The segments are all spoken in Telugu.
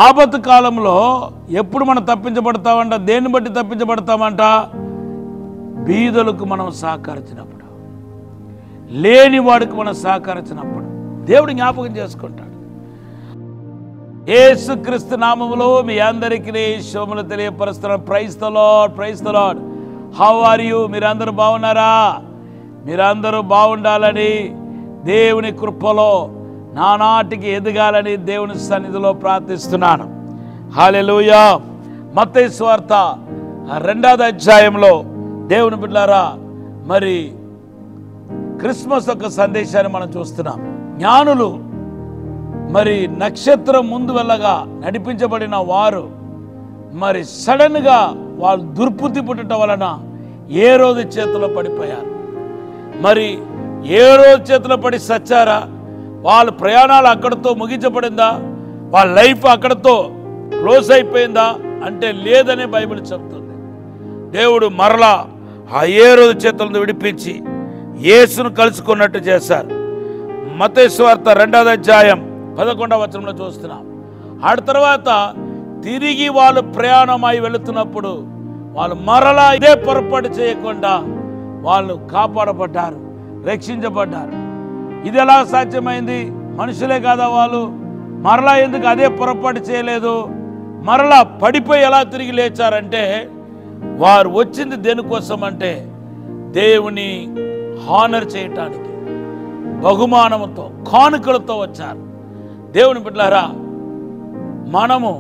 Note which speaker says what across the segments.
Speaker 1: ఆపత్తు కాలంలో ఎప్పుడు మనం తప్పించబడతామంట? దేన్ని బట్టి తప్పించబడతామంట? బీదలకు మనం సహకరించినప్పుడు, లేని వాడికి మనం సహకరించినప్పుడు దేవుడు జ్ఞాపకం చేసుకుంటాడు. యేసుక్రీస్తు నామములో మీ అందరికీ శుభములు తెలియపరుస్తున్నాను. Praise the Lord, praise the Lord. How are you? మీరందరూ బాగున్నారా? మీరందరూ బాగుండాలని, దేవుని కృపలో నానాటికి ఎదగాలని దేవుని సన్నిధిలో ప్రార్థిస్తున్నాను. హల్లెలూయా. మత్తయి సువార్త 2వ అధ్యాయంలో దేవుని బిడ్డలారా, మరి క్రిస్మస్ యొక్క సందేశాన్ని మనం చూస్తున్నాం. జ్ఞానులు మరి నక్షత్రం ముందు వెళ్ళగా నడిపించబడిన వారు మరి సడన్గా వాళ్ళు దుర్బుద్ధి పుట్టడం వలన ఏ రోజు చేతిలో పడిపోయారు. మరి ఏ రోజు చేతిలో పడి సచ్చారా? వాళ్ళ ప్రయాణాలు అక్కడితో ముగించబడిందా? వాళ్ళ లైఫ్ అక్కడితో క్లోజ్ అయిపోయిందా అంటే లేదనే బైబిల్ చెప్తుంది. దేవుడు మరలా ఆ ఏ రోజు చేతులను విడిపించి యేసును కలుసుకున్నట్టు చేశారు. మత్తయి సువార్త 2వ అధ్యాయం 11వ వచనంలో చూస్తున్నాం. ఆ తర్వాత తిరిగి వాళ్ళు ప్రయాణమై వెళుతున్నప్పుడు వాళ్ళు మరలా ఇదే పొరపాటు చేయకుండా వాళ్ళు కాపాడబడ్డారు, రక్షించబడ్డారు. ఇది ఎలా సాధ్యమైంది? మనుషులే కాదా వాళ్ళు? మరలా ఎందుకు అదే పొరపాటు చేయలేదు? మరలా పడిపోయి ఎలా తిరిగి లేచారంటే, వారు వచ్చింది దేనికోసం అంటే దేవుని హానర్ చేయటానికి, బహుమానంతో, కానుకలతో వచ్చారు. దేవుని బిడ్డలారా, మనము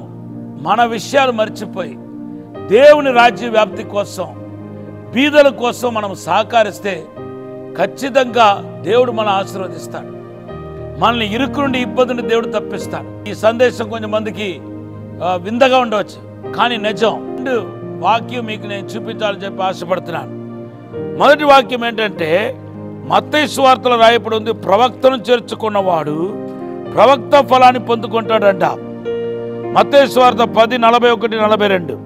Speaker 1: మన విషయాలు మర్చిపోయి దేవుని రాజ్య వ్యాప్తి కోసం, బీదల కోసం మనం సహకరిస్తే ఖచ్చితంగా దేవుడు మన ఆశీర్వదిస్తాడు. మనల్ని ఇరుకు నుండి ఇబ్బందిని దేవుడు తప్పిస్తాడు. ఈ సందేశం కొంచెం మందికి విందగా ఉండవచ్చు, కానీ నిజం. వాక్యం మీకు నేను చూపించాలని చెప్పి ఆశపడుతున్నాను. మొదటి వాక్యం ఏంటంటే, మత్తయి సువార్తలో రాయబడి ఉంది, ప్రవక్తను చేర్చుకున్నవాడు ప్రవక్త ఫలాన్ని పొందుకుంటాడంట. మత్తయి సువార్త 10:41-42.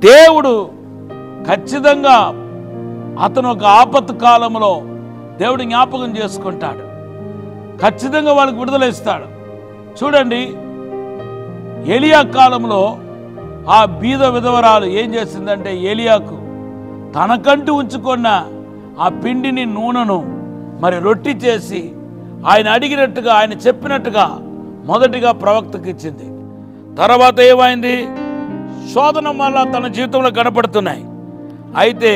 Speaker 1: దేవుడు ఖచ్చితంగా అతను ఒక ఆపత్తు కాలంలో దేవుడు జ్ఞాపకం చేసుకుంటాడు. ఖచ్చితంగా వాళ్ళకి విడుదల ఇస్తాడు. చూడండి, ఏలియా కాలంలో ఆ బీద విధవరాలు ఏం చేసిందంటే, ఏలియాకు తనకంటూ ఉంచుకున్న ఆ పిండిని, నూనెను మరి రొట్టి చేసి ఆయన అడిగినట్టుగా, ఆయన చెప్పినట్టుగా మొదటిగా ప్రవక్తకి ఇచ్చింది. తర్వాత ఏమైంది? శోధన వల్ల తన జీవితంలో కనపడుతున్నాయి. అయితే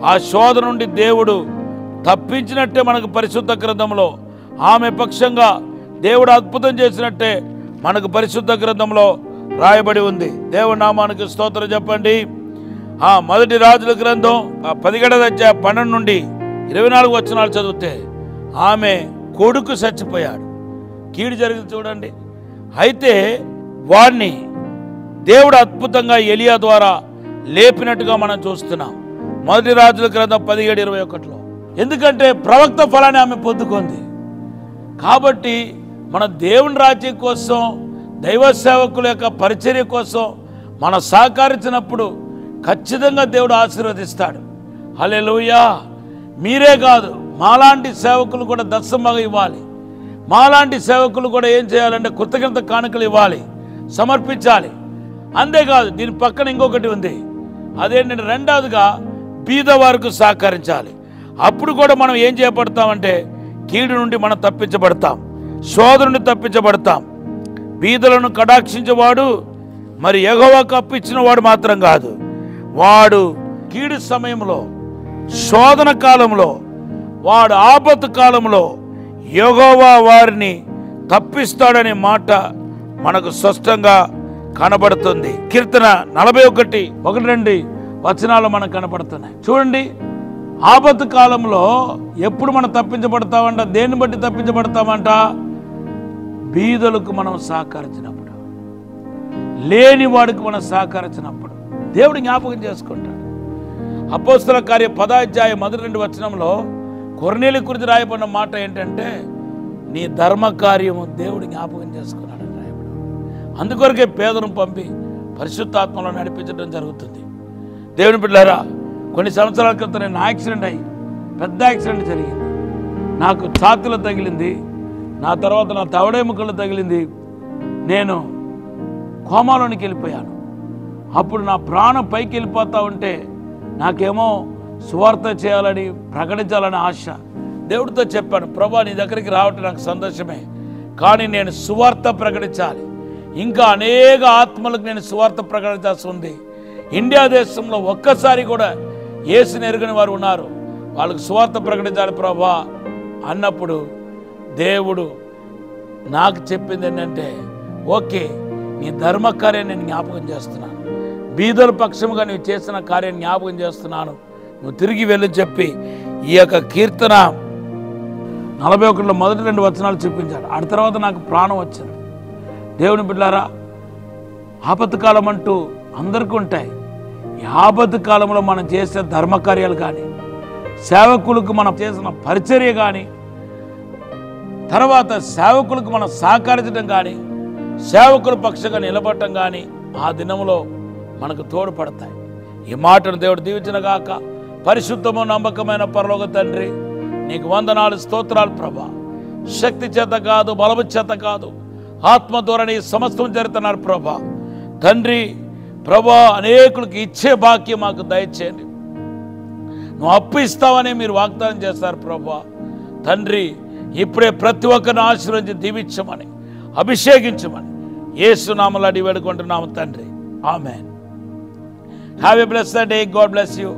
Speaker 1: ఆ శోధన నుండి దేవుడు తప్పించినట్టే మనకు పరిశుద్ధ గ్రంథంలో, ఆమె పక్షంగా దేవుడు అద్భుతం చేసినట్టే మనకు పరిశుద్ధ గ్రంథంలో రాయబడి ఉంది. దేవుని నామానికి స్తోత్రం చెప్పండి. ఆ మొదటి రాజుల గ్రంథం 17వ అధ్యాయం 12-24 వచనాలు చదివితే, ఆమె కొడుకు చచ్చిపోయాడు, కీడు జరిగింది చూడండి. అయితే వాడిని దేవుడు అద్భుతంగా ఎలియా ద్వారా లేపినట్టుగా మనం చూస్తున్నాం. మొదటి రాజుల గ్రంథం 17:21. ఎందుకంటే ప్రవక్త ఫలాన్ని ఆమె పొందుకుంది. కాబట్టి మన దేవుని రాజ్యం కోసం, దైవ సేవకుల యొక్క పరిచర్య కోసం మనం సహకరించినప్పుడు ఖచ్చితంగా దేవుడు ఆశీర్వదిస్తాడు. హల్లెలూయా. మీరే కాదు, మాలాంటి సేవకులు కూడా దశమగా ఇవ్వాలి. మాలాంటి సేవకులు కూడా ఏం చేయాలంటే కృతజ్ఞత కానుకలు ఇవ్వాలి, సమర్పించాలి. అంతేకాదు, దీని పక్కన ఇంకొకటి ఉంది. అదేంటంటే, రెండవదిగా బీదవారికి సహకరించాలి. అప్పుడు కూడా మనం ఏం చేయబడతామంటే కీడు నుండి మనం తప్పించబడతాం, శోధన నుండి తప్పించబడతాం. బీదలను కటాక్షించేవాడు మరి యెహోవాకు అప్పిచ్చిన వాడు మాత్రం కాదు, వాడు కీడు సమయంలో, శోధన కాలంలో, వాడు ఆపత్తు కాలంలో యెహోవా వారిని తప్పిస్తాడనే మాట మనకు స్పష్టంగా కనబడుతుంది. కీర్తన 41:1-2 వచనాలు మనకు కనపడుతున్నాయి. చూడండి, ఆపత్తు కాలంలో ఎప్పుడు మనం తప్పించబడతామంట? దేన్ని బట్టి తప్పించబడతామంట? బీదలకు మనం సహకరించినప్పుడు, లేని వాడికి మనం సహకరించినప్పుడు దేవుడు జ్ఞాపకం చేసుకుంటాడు. అపోస్తల కార్యం 10వ అధ్యాయం 1-2 వచనంలో కొర్నేలి గురించి రాయబడిన మాట ఏంటంటే, నీ ధర్మ కార్యము దేవుడు జ్ఞాపకం చేసుకున్నాడు అని రాయబడి. అందుకొరకే పేదను పంపి పరిశుద్ధాత్మలో నడిపించడం జరుగుతుంది. దేవుని బిడ్డలారా, కొన్ని సంవత్సరాల క్రితం నేను యాక్సిడెంట్ అయ్యి, పెద్ద యాక్సిడెంట్ జరిగింది. నాకు ఛాతీలో తగిలింది, నా తర్వాత నా తవడెముకలు తగిలింది, నేను కోమాలోనికి వెళ్ళిపోయాను. అప్పుడు నా ప్రాణం పైకి వెళ్ళిపోతూ ఉంటే నాకేమో సువార్త చేయాలని, ప్రకటించాలని ఆశ. దేవుడితో చెప్పాను, ప్రభా నీ దగ్గరికి రావటం నాకు సంతోషమే, కానీ నేను సువార్త ప్రకటించాలి. ఇంకా అనేక ఆత్మలకు నేను సువార్త ప్రకటించాల్సి ఉంది. ఇండియా దేశంలో ఒక్కసారి కూడా యేసుని ఎరుగని వారు ఉన్నారు, వాళ్ళకు సువార్త ప్రకటించాలి ప్రభా అన్నప్పుడు దేవుడు నాకు చెప్పింది ఏంటంటే, ఓకే నీ ధర్మకార్యాన్ని నేను జ్ఞాపకం చేస్తున్నాను, బీదల పక్షముగా నువ్వు చేసిన కార్యాన్ని జ్ఞాపకం చేస్తున్నాను, నువ్వు తిరిగి వెళ్ళి చెప్పి ఈ యొక్క కీర్తన 41లో మొదటి 2 వచనాలు చూపించాడు. ఆ తర్వాత నాకు ప్రాణం వచ్చింది. దేవుని బిడ్డలారా, ఆపత్తు కాలం అంటూ అందరికీ ఉంటాయి. ఈ ఆపత్తు కాలంలో మనం చేసే ధర్మకార్యాలు కానీ, సేవకులకు మనం చేసిన పరిచర్య కానీ, తర్వాత సేవకులకు మనం సహకరించడం కానీ, సేవకుల పక్షంగా నిలబడటం కానీ ఆ దినంలో మనకు తోడ్పడతాయి. ఈ మాటను దేవుడు దీవించిన గాక. పరిశుద్ధము నమ్మకమైన పరలోక తండ్రి, నీకు వందనాలు, స్తోత్రాలు ప్రభా. శక్తి చేత కాదు, బలము చేత కాదు, ఆత్మ ద్వారా నీ సమస్తం జరుగుతున్నారు ప్రభా. తండ్రి ప్రభా, అనేకులకు ఇచ్చే భాగ్యం మాకు దయచేయండి. నువ్వు అప్పు ఇస్తావని మీరు వాగ్దానం చేస్తారు ప్రభా. తండ్రి ఇప్పుడే ప్రతి ఒక్కరిని ఆశీర్వదించి దీవించమని, అభిషేకించమని యేసు నామములో అడిగి వేడుకుంటున్నాము తండ్రి. Amen. Have a blessed day. God bless you.